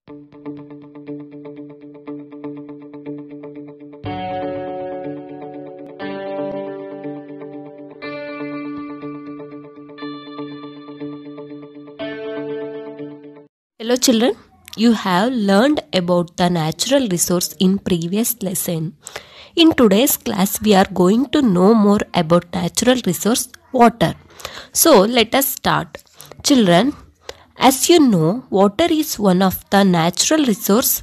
Hello children, you have learned about the natural resource in previous lesson. In today's class we are going to know more about natural resource water. So let us start. Children, as you know, water is one of the natural resource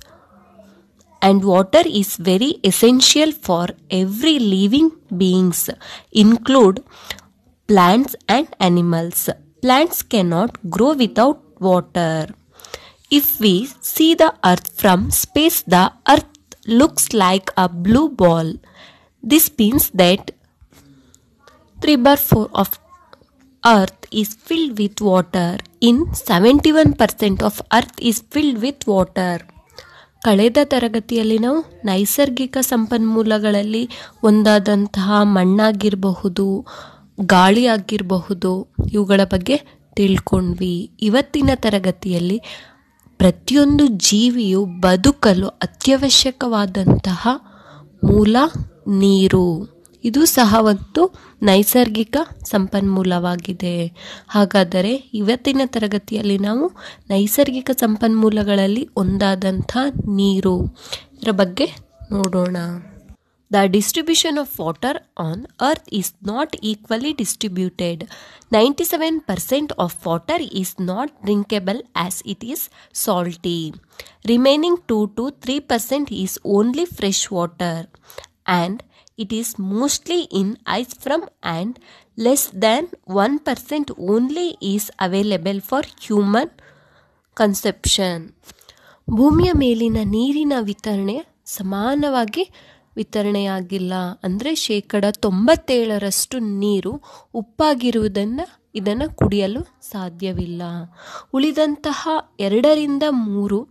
and water is very essential for every living beings, include plants and animals. Plants cannot grow without water. If we see the earth from space, the earth looks like a blue ball. This means that 3/4 of earth is filled with water. In 71% of earth is filled with water. ಕಳೆದ ತರಗತಿಯಲ್ಲಿ ನಾವು ನೈಸರ್ಗಿಕ ಸಂಪನ್ಮೂಲಗಳಲ್ಲಿ ಒಂದಾದಂತಹ ಮಣ್ಣಾಗಿರಬಹುದು, ಗಾಳಿ ಆಗಿರಬಹುದು, ಇವುಗಳ ಬಗ್ಗೆ ತಿಳ್ಕೊಂಡ್ವಿ. ಇವತ್ತಿನ ತರಗತಿಯಲ್ಲಿ ಪ್ರತಿಯೊಂದು ಜೀವಿಯು ಬದುಕಲು ಅತ್ಯವಶ್ಯಕವಾದಂತಹ ಮೂಲ ನೀರು. ಇದು ಸಹ ಒಂದು ನೈಸರ್ಗಿಕ ಸಂಪನ್ಮೂಲವಾಗಿದೆ. ಹಾಗಾದರೆ ಇವತ್ತಿನ ತರಗತಿಯಲ್ಲಿ ನಾವು ನೈಸರ್ಗಿಕ ಸಂಪನ್ಮೂಲಗಳಲ್ಲಿ ಒಂದಾದಂಥ ನೀರು ಇದರ ಬಗ್ಗೆ ನೋಡೋಣ. The distribution of water on earth is not equally distributed. 97% of water is not drinkable as it is salty. Remaining 2 to 3% is only fresh water and it is mostly in ice from and less than 1% only is available for human consumption. ಭೂಮಿಯ ಮೇಲಿನ ನೀರಿನ ವಿತರಣೆ ಸಮಾನವಾಗಿ ವಿತರಣೆಯಾಗಿಲ್ಲ. ಅಂದರೆ 97% ನೀರು ಉಪ್ಪಾಗಿರುವುದನ್ನು ಇದನ್ನು ಕುಡಿಯಲು ಸಾಧ್ಯವಿಲ್ಲ. ಉಳಿದಂತಹ 2-3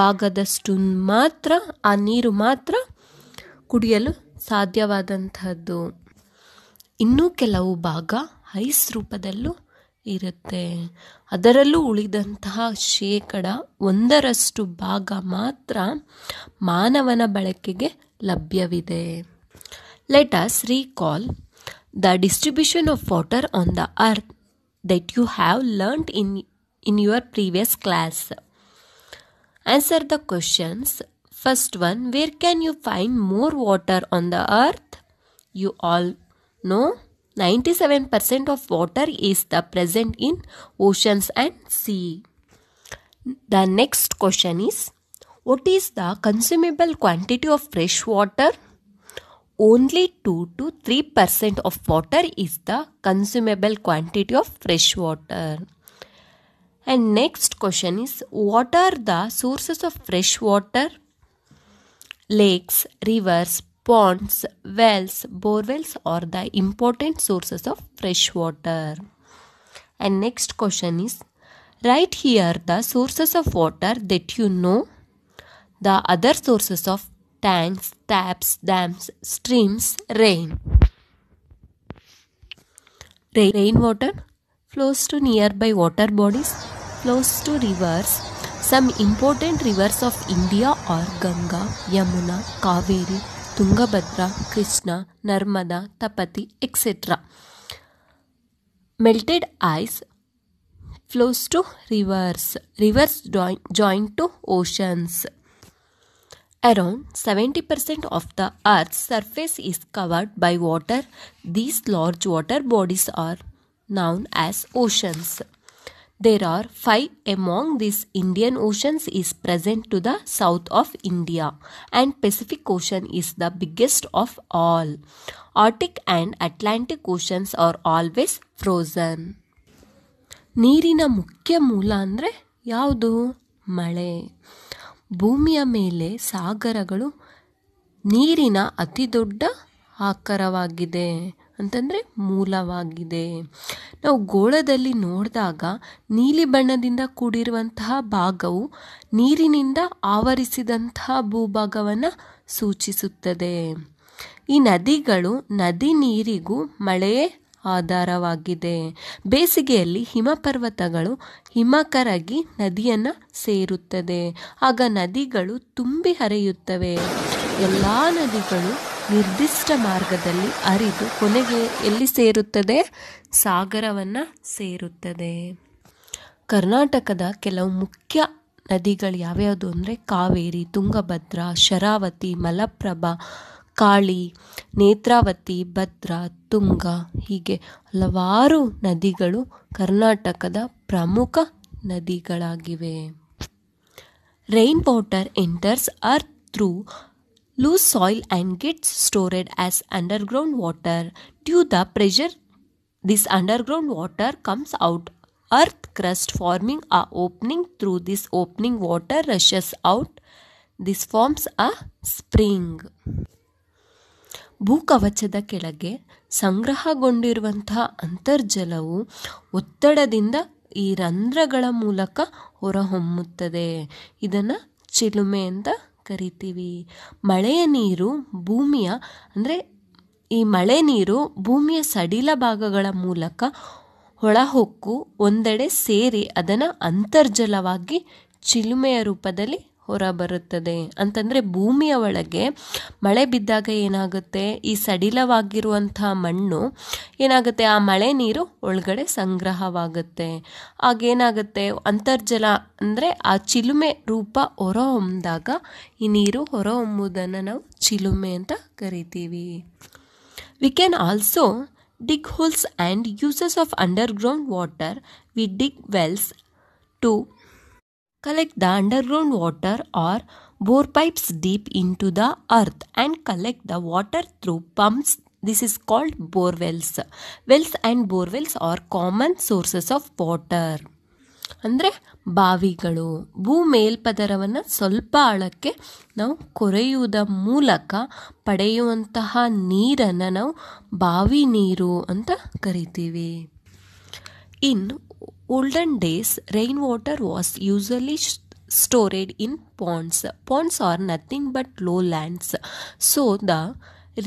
ಭಾಗದಷ್ಟು ಮಾತ್ರ ಆ ನೀರು ಮಾತ್ರ ಕುಡಿಯಲು ಸಾಧ್ಯವಾದಂತಹದ್ದು. ಇನ್ನೂ ಕೆಲವು ಭಾಗ ಐಸ್ ರೂಪದಲ್ಲೂ ಇರುತ್ತೆ. ಅದರಲ್ಲೂ ಉಳಿದಂತಹ 1% ಭಾಗ ಮಾತ್ರ ಮಾನವನ ಬಳಕೆಗೆ ಲಭ್ಯವಿದೆ. Let us recall the distribution of water on the earth that you have learnt in your previous class. Answer the questions. First one, where can you find more water on the earth? You all know 97% of water is present in oceans and sea. The next question is, what is the consumable quantity of fresh water? Only 2 to 3% of water is the consumable quantity of fresh water. And next question is, what are the sources of fresh water? Lakes, rivers, ponds, wells, borewells are the important sources of fresh water. And next question is, write here the sources of water that you know. The other sources of tanks, taps, dams, streams, rain. Rainwater flows to nearby water bodies, flows to rivers. Some important rivers of India are Ganga, Yamuna, Kaveri, Tungabhadra, Krishna, Narmada, Tapati, etc. Melted ice flows to rivers. Rivers join to oceans. Around 70% of the Earth's surface is covered by water. These large water bodies are known as oceans. There are 5 among these. Indian Oceans is present to the south of India and Pacific Ocean is the biggest of all. Arctic and Atlantic Oceans are always frozen. ನೀರಿನ ಮುಖ್ಯ ಮೂಲ ಅಂದರೆ ಯಾವುದು? ಮಳೆ. ಭೂಮಿಯ ಮೇಲೆ ಸಾಗರಗಳು ನೀರಿನ ಅತಿ ದೊಡ್ಡ ಆಕರವಾಗಿದೆ ಅಂತಂದರೆ ಮೂಲವಾಗಿದೆ. ನಾವು ಗೋಳದಲ್ಲಿ ನೋಡಿದಾಗ ನೀಲಿ ಬಣ್ಣದಿಂದ ಕೂಡಿರುವಂತಹ ಭಾಗವು ನೀರಿನಿಂದ ಆವರಿಸಿದಂತಹ ಭೂಭಾಗವನ್ನು ಸೂಚಿಸುತ್ತದೆ. ಈ ನದಿಗಳು ನದಿ ನೀರಿಗೂ ಮಳೆಯೇ ಆಧಾರವಾಗಿದೆ. ಬೇಸಿಗೆಯಲ್ಲಿ ಹಿಮಪರ್ವತಗಳು ಹಿಮ ಕರಗಿ ನದಿಯನ್ನು ಸೇರುತ್ತದೆ. ಆಗ ನದಿಗಳು ತುಂಬಿ ಹರಿಯುತ್ತವೆ. ಎಲ್ಲ ನದಿಗಳು ನಿರ್ದಿಷ್ಟ ಮಾರ್ಗದಲ್ಲಿ ಹರಿದು ಕೊನೆಗೆ ಎಲ್ಲಿ ಸೇರುತ್ತದೆ? ಸಾಗರವನ್ನು ಸೇರುತ್ತದೆ. ಕರ್ನಾಟಕದ ಕೆಲವು ಮುಖ್ಯ ನದಿಗಳು ಯಾವ್ಯಾವುದು ಅಂದರೆ ಕಾವೇರಿ, ತುಂಗಭದ್ರಾ, ಶರಾವತಿ, ಮಲಪ್ರಭಾ, ಕಾಳಿ, ನೇತ್ರಾವತಿ, ಭದ್ರಾ, ತುಂಗ ಹೀಗೆ ಹಲವಾರು ನದಿಗಳು ಕರ್ನಾಟಕದ ಪ್ರಮುಖ ನದಿಗಳಾಗಿವೆ. Rain water enters earth through loose soil and gets stored as underground water. Due the pressure, this underground water comes out earth crust, forming a opening. Through this opening, water rushes out. This forms a spring. ಭೂಕವಚದ ಕೆಳಗೆ ಸಂಗ್ರಹಗೊಂಡಿರುವಂತಹ ಅಂತರ್ಜಲವು ಒತ್ತಡದಿಂದ ಈ ರಂಧ್ರಗಳ ಮೂಲಕ ಹೊರಹೊಮ್ಮುತ್ತದೆ. ಇದನ್ನು ಚಿಲುಮೆ ಅಂತ ಕರಿತೀವಿ. ಮಳೆಯ ನೀರು ಈ ಮಳೆ ನೀರು ಭೂಮಿಯ ಸಡಿಲ ಭಾಗಗಳ ಮೂಲಕ ಹೊಳಹೊಕ್ಕು ಒಂದೆಡೆ ಸೇರಿ ಅದನ್ನು ಅಂತರ್ಜಲವಾಗಿ ಚಿಲುಮೆಯ ರೂಪದಲ್ಲಿ ಹೊರಬರುತ್ತದೆ. ಅಂತಂದರೆ ಭೂಮಿಯ ಒಳಗೆ ಮಳೆ ಬಿದ್ದಾಗ ಏನಾಗುತ್ತೆ, ಈ ಸಡಿಲವಾಗಿರುವಂತಹ ಮಣ್ಣು ಏನಾಗುತ್ತೆ, ಆ ಮಳೆ ನೀರು ಒಳಗಡೆ ಸಂಗ್ರಹವಾಗುತ್ತೆ. ಆಗೇನಾಗುತ್ತೆ, ಅಂತರ್ಜಲ ಅಂದರೆ ಆ ಚಿಲುಮೆ ರೂಪ ಹೊರಹೊಮ್ಮಿದಾಗ ಈ ನೀರು ಹೊರಹೊಮ್ಮುವುದನ್ನು ನಾವು ಚಿಲುಮೆ ಅಂತ ಕರಿತೀವಿ. We can also dig holes and uses of underground water. We dig wells to collect the underground water or bore pipes deep into the earth and collect the water through pumps. This is called borewells. Wells and borewells are common sources of water. ಅಂದರೆ ಬಾವಿಗಳು ಭೂ ಮೇಲ್ಪದರವನ್ನು ಸ್ವಲ್ಪ ಆಳಕ್ಕೆ ನಾವು ಕೊರೆಯುವುದ ಮೂಲಕ ಪಡೆಯುವಂತಹ ನೀರನ್ನು ನಾವು ಬಾವಿ ನೀರು ಅಂತ ಕರಿತೀವಿ. ಇನ್ olden days, rainwater was usually stored in ponds. Ponds are nothing but lowlands. So the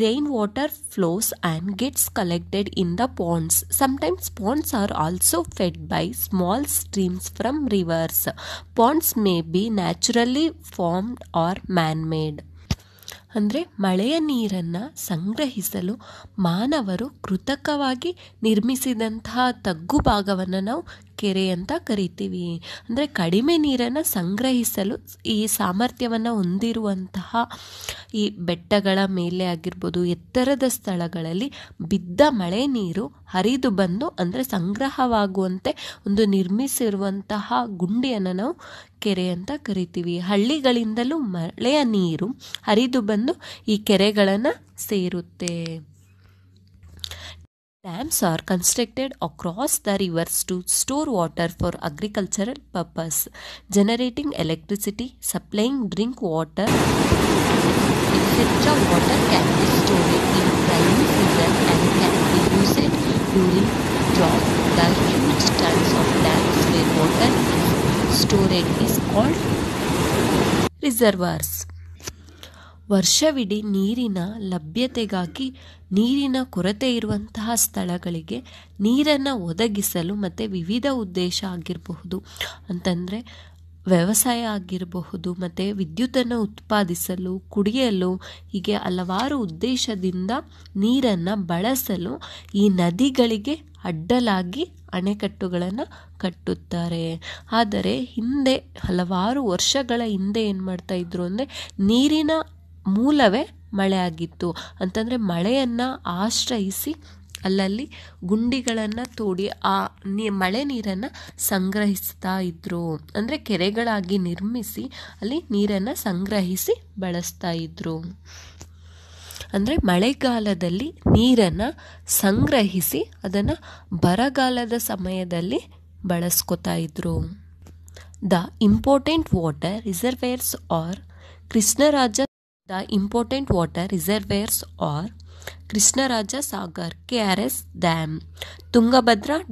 rainwater flows and gets collected in the ponds. Sometimes ponds are also fed by small streams from rivers. Ponds may be naturally formed or man-made. ಅಂದರೆ ಮಳೆಯ ನೀರನ್ನು ಸಂಗ್ರಹಿಸಲು ಮಾನವರು ಕೃತಕವಾಗಿ ನಿರ್ಮಿಸಿದಂತಹ ತಗ್ಗು ಭಾಗವನ್ನು ನಾವು ಕೆರೆ ಅಂತ ಕರಿತೀವಿ. ಅಂದರೆ ಕಡಿಮೆ ನೀರನ್ನು ಸಂಗ್ರಹಿಸಲು ಈ ಸಾಮರ್ಥ್ಯವನ್ನು ಹೊಂದಿರುವಂತಹ ಈ ಬೆಟ್ಟಗಳ ಮೇಲೆ ಆಗಿರ್ಬೋದು, ಎತ್ತರದ ಸ್ಥಳಗಳಲ್ಲಿ ಬಿದ್ದ ಮಳೆ ನೀರು ಹರಿದು ಬಂದು ಅಂದರೆ ಸಂಗ್ರಹವಾಗುವಂತೆ ಒಂದು ನಿರ್ಮಿಸಿರುವಂತಹ ಗುಂಡಿಯನ್ನು ನಾವು ಕೆರೆ ಅಂತ ಕರಿತೀವಿ. ಹಳ್ಳಿಗಳಿಂದಲೂ ಮಳೆಯ ನೀರು ಹರಿದು ಬಂದು ಈ ಕೆರೆಗಳನ್ನು ಸೇರುತ್ತೆ. Dams are constructed across the rivers to store water for agricultural purpose, generating electricity, supplying drink water, etc. Water can be stored in rainy season and can be used during drought. The huge tons of dams where water is stored is called reservoirs. ವರ್ಷವಿಡೀ ನೀರಿನ ಲಭ್ಯತೆಗಾಗಿ ನೀರಿನ ಕೊರತೆ ಇರುವಂತಹ ಸ್ಥಳಗಳಿಗೆ ನೀರನ್ನು ಒದಗಿಸಲು ಮತ್ತು ವಿವಿಧ ಉದ್ದೇಶ ಆಗಿರಬಹುದು, ಅಂತಂದರೆ ವ್ಯವಸಾಯ ಆಗಿರಬಹುದು, ಮತ್ತು ವಿದ್ಯುತ್ತನ್ನು ಉತ್ಪಾದಿಸಲು, ಕುಡಿಯಲು, ಹೀಗೆ ಹಲವಾರು ಉದ್ದೇಶದಿಂದ ನೀರನ್ನು ಬಳಸಲು ಈ ನದಿಗಳಿಗೆ ಅಡ್ಡಲಾಗಿ ಅಣೆಕಟ್ಟುಗಳನ್ನು ಕಟ್ಟುತ್ತಾರೆ. ಆದರೆ ಹಿಂದೆ ಹಲವಾರು ವರ್ಷಗಳ ಹಿಂದೆ ಏನು ಮಾಡ್ತಾಯಿದ್ರು ಅಂದರೆ ನೀರಿನ ಮೂಲವೇ ಮಳೆ ಆಗಿತ್ತು. ಅಂತಂದರೆ ಮಳೆಯನ್ನು ಆಶ್ರಯಿಸಿ ಅಲ್ಲಲ್ಲಿ ಗುಂಡಿಗಳನ್ನು ತೋಡಿ ಆ ಮಳೆ ನೀರನ್ನು ಸಂಗ್ರಹಿಸ್ತಾ ಇದ್ದರು. ಅಂದರೆ ಕೆರೆಗಳಾಗಿ ನಿರ್ಮಿಸಿ ಅಲ್ಲಿ ನೀರನ್ನು ಸಂಗ್ರಹಿಸಿ ಬಳಸ್ತಾ ಇದ್ದರು. ಅಂದರೆ ಮಳೆಗಾಲದಲ್ಲಿ ನೀರನ್ನು ಸಂಗ್ರಹಿಸಿ ಅದನ್ನು ಬರಗಾಲದ ಸಮಯದಲ್ಲಿ ಬಳಸ್ಕೊತಾ ಇದ್ದರು. The important water reservoirs are Krishnaraja The important water reservoirs are Krishnaraja Sagar KRS Dam. Tungabhadra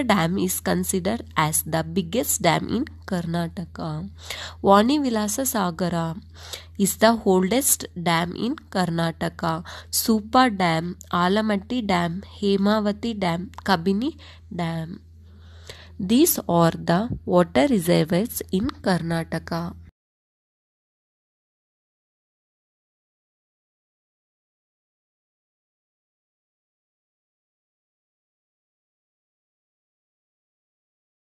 Dam is considered as the biggest dam in Karnataka. Vani Vilasa Sagara is the oldest dam in Karnataka. Supa Dam, Alamatti Dam, Hemavati Dam, Kabini Dam. These are the water reservoirs in Karnataka.